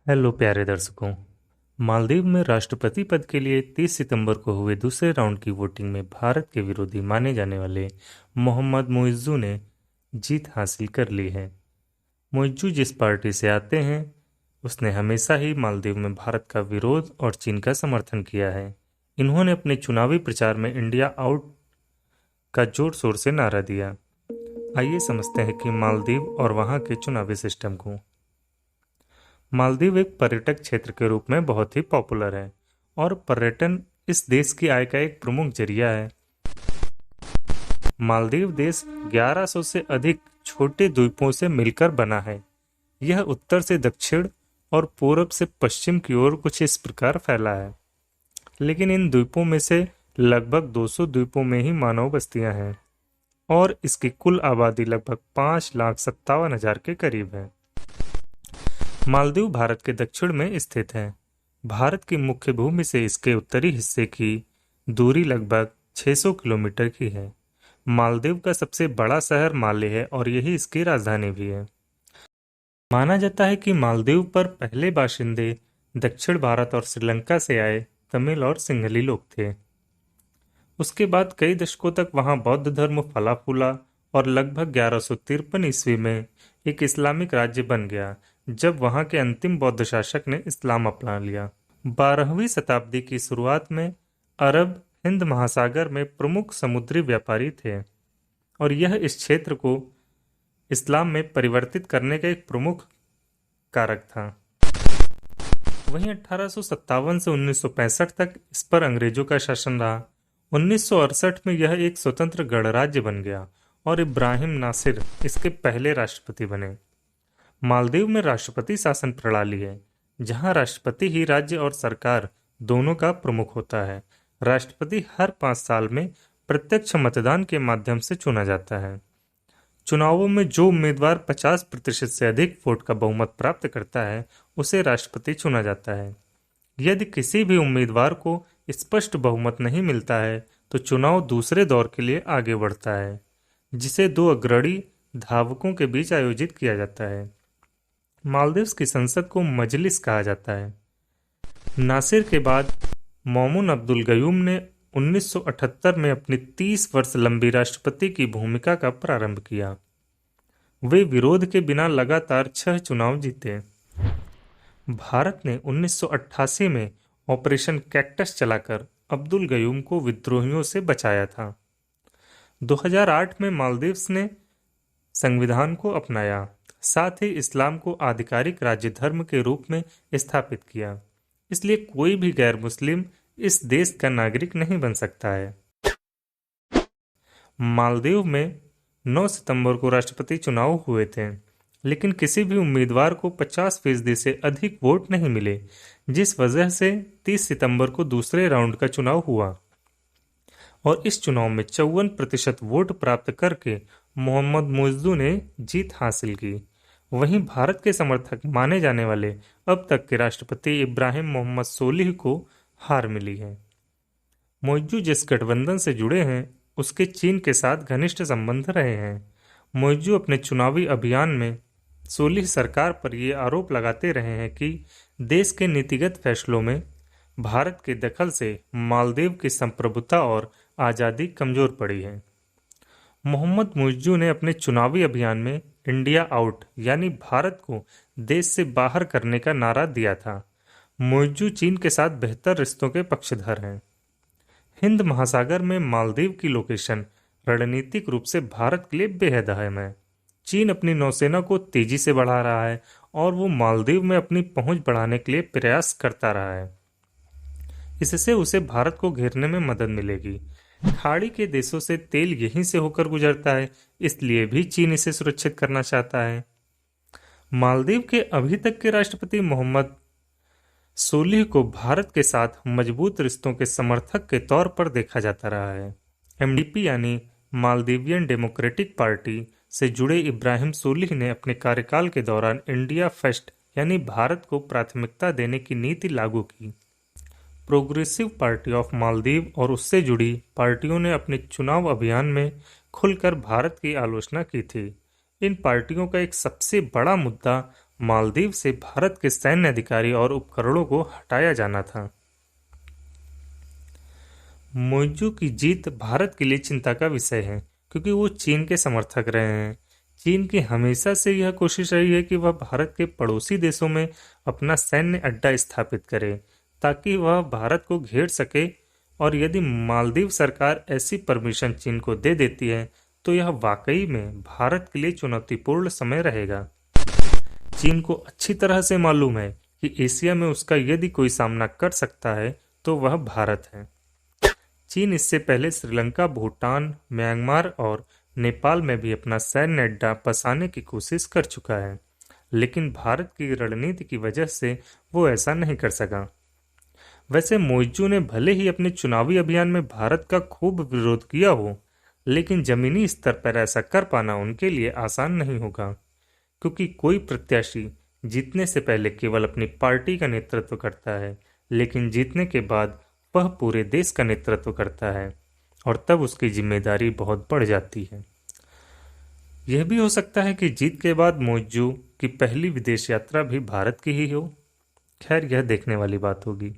Hello प्यारे दर्शकों। मालदीव में राष्ट्रपति पद के लिए 30 सितंबर को हुए दूसरे राउंड की वोटिंग में भारत के विरोधी माने जाने वाले मोहम्मद मुइज़्ज़ू ने जीत हासिल कर ली है। मुइज़्ज़ू जिस पार्टी से आते हैं उसने हमेशा ही मालदीव में भारत का विरोध और चीन का समर्थन किया है। इन्होंने अपने चुनावी प्रचार में इंडिया आउट का जोर शोर से नारा दिया। आइए समझते हैं कि मालदीव और वहाँ के चुनावी सिस्टम को। मालदीव एक पर्यटक क्षेत्र के रूप में बहुत ही पॉपुलर है और पर्यटन इस देश की आय का एक प्रमुख जरिया है। मालदीव देश 1100 से अधिक छोटे द्वीपों से मिलकर बना है। यह उत्तर से दक्षिण और पूरब से पश्चिम की ओर कुछ इस प्रकार फैला है, लेकिन इन द्वीपों में से लगभग 200 द्वीपों में ही मानव बस्तियां हैं और इसकी कुल आबादी लगभग 5,57,000 के करीब है। मालदीव भारत के दक्षिण में स्थित है। भारत की मुख्य भूमि से इसके उत्तरी हिस्से की दूरी लगभग 600 किलोमीटर की है। मालदीव का सबसे बड़ा शहर माले है और यही इसकी राजधानी भी है। माना जाता है कि मालदीव पर पहले बाशिंदे दक्षिण भारत और श्रीलंका से आए तमिल और सिंहली लोग थे। उसके बाद कई दशकों तक वहां बौद्ध धर्म फला फूला और लगभग 1153 ईस्वी में एक इस्लामिक राज्य बन गया, जब वहां के अंतिम बौद्ध शासक ने इस्लाम अपना लिया। 12वीं शताब्दी की शुरुआत में अरब हिंद महासागर में प्रमुख समुद्री व्यापारी थे और यह इस क्षेत्र को इस्लाम में परिवर्तित करने का एक प्रमुख कारक था। वहीं 1857 से 1965 तक इस पर अंग्रेजों का शासन रहा। 1968 में यह एक स्वतंत्र गणराज्य बन गया और इब्राहिम नासिर इसके पहले राष्ट्रपति बने। मालदीव में राष्ट्रपति शासन प्रणाली है, जहां राष्ट्रपति ही राज्य और सरकार दोनों का प्रमुख होता है। राष्ट्रपति हर 5 साल में प्रत्यक्ष मतदान के माध्यम से चुना जाता है। चुनावों में जो उम्मीदवार 50% से अधिक वोट का बहुमत प्राप्त करता है उसे राष्ट्रपति चुना जाता है। यदि किसी भी उम्मीदवार को स्पष्ट बहुमत नहीं मिलता है तो चुनाव दूसरे दौर के लिए आगे बढ़ता है, जिसे 2 अग्रणी धावकों के बीच आयोजित किया जाता है। मालदीव्स की संसद को मजलिस कहा जाता है। नासिर के बाद मौमून अब्दुल गयूम ने 1978 में अपनी 30 वर्ष लंबी राष्ट्रपति की भूमिका का प्रारंभ किया। वे विरोध के बिना लगातार 6 चुनाव जीते। भारत ने 1988 में ऑपरेशन कैक्टस चलाकर अब्दुल गयूम को विद्रोहियों से बचाया था। 2008 में मालदीव्स ने संविधान को अपनाया, साथ ही इस्लाम को आधिकारिक राज्य धर्म के रूप में स्थापित किया। इसलिए कोई भी गैर मुस्लिम इस देश का नागरिक नहीं बन सकता है। मालदीव में 9 सितंबर को राष्ट्रपति चुनाव हुए थे, लेकिन किसी भी उम्मीदवार को 50% से अधिक वोट नहीं मिले, जिस वजह से 30 सितंबर को दूसरे राउंड का चुनाव हुआ और इस चुनाव में 54% वोट प्राप्त करके मोहम्मद मुइज़्ज़ू ने जीत हासिल की। वहीं भारत के समर्थक माने जाने वाले अब तक के राष्ट्रपति इब्राहिम मोहम्मद सोलिह को हार मिली है। मुइज़्ज़ू जिस गठबंधन से जुड़े हैं उसके चीन के साथ घनिष्ठ संबंध रहे हैं। मुइज़्ज़ू अपने चुनावी अभियान में सोलिह सरकार पर ये आरोप लगाते रहे हैं कि देश के नीतिगत फैसलों में भारत के दखल से मालदीव की संप्रभुता और आज़ादी कमजोर पड़ी है। मोहम्मद मुइज़्ज़ू ने अपने चुनावी अभियान में इंडिया आउट यानी भारत को देश से बाहर करने का नारा दिया था। मुइज़्ज़ू चीन के साथ बेहतर रिश्तों के पक्षधर हैं। हिंद महासागर में मालदीव की लोकेशन रणनीतिक रूप से भारत के लिए बेहद अहम है। चीन अपनी नौसेना को तेजी से बढ़ा रहा है और वो मालदीव में अपनी पहुंच बढ़ाने के लिए प्रयास करता रहा है। इससे उसे भारत को घेरने में मदद मिलेगी। खाड़ी के देशों से तेल यहीं से होकर गुजरता है, इसलिए भी चीन इसे सुरक्षित करना चाहता है। मालदीव के अभी तक के राष्ट्रपति मोहम्मद सोलिह को भारत के साथ मजबूत रिश्तों के समर्थक के तौर पर देखा जाता रहा है। एमडीपी यानी मालदीवियन डेमोक्रेटिक पार्टी से जुड़े इब्राहिम सोलिह ने अपने कार्यकाल के दौरान इंडिया फर्स्ट यानी भारत को प्राथमिकता देने की नीति लागू की। प्रोग्रेसिव पार्टी ऑफ मालदीव और उससे जुड़ी पार्टियों ने अपने चुनाव अभियान में खुलकर भारत की आलोचना की थी। इन पार्टियों का एक सबसे बड़ा मुद्दा मालदीव से भारत के सैन्य अधिकारी और उपकरणों को हटाया जाना था। मोइजू की जीत भारत के लिए चिंता का विषय है, क्योंकि वो चीन के समर्थक रहे हैं। चीन की हमेशा से यह कोशिश रही है कि वह भारत के पड़ोसी देशों में अपना सैन्य अड्डा स्थापित करे, ताकि वह भारत को घेर सके। और यदि मालदीव सरकार ऐसी परमिशन चीन को दे देती है, तो यह वाकई में भारत के लिए चुनौतीपूर्ण समय रहेगा। चीन को अच्छी तरह से मालूम है कि एशिया में उसका यदि कोई सामना कर सकता है तो वह भारत है। चीन इससे पहले श्रीलंका, भूटान, म्यांमार और नेपाल में भी अपना सैन्य अड्डा बसाने की कोशिश कर चुका है, लेकिन भारत की रणनीति की वजह से वो ऐसा नहीं कर सका। वैसे मोइजू ने भले ही अपने चुनावी अभियान में भारत का खूब विरोध किया हो, लेकिन जमीनी स्तर पर ऐसा कर पाना उनके लिए आसान नहीं होगा, क्योंकि कोई प्रत्याशी जीतने से पहले केवल अपनी पार्टी का नेतृत्व करता है, लेकिन जीतने के बाद वह पूरे देश का नेतृत्व करता है, और तब उसकी जिम्मेदारी बहुत बढ़ जाती है। यह भी हो सकता है कि जीत के बाद मोइजू की पहली विदेश यात्रा भी भारत की ही हो। खैर, यह देखने वाली बात होगी।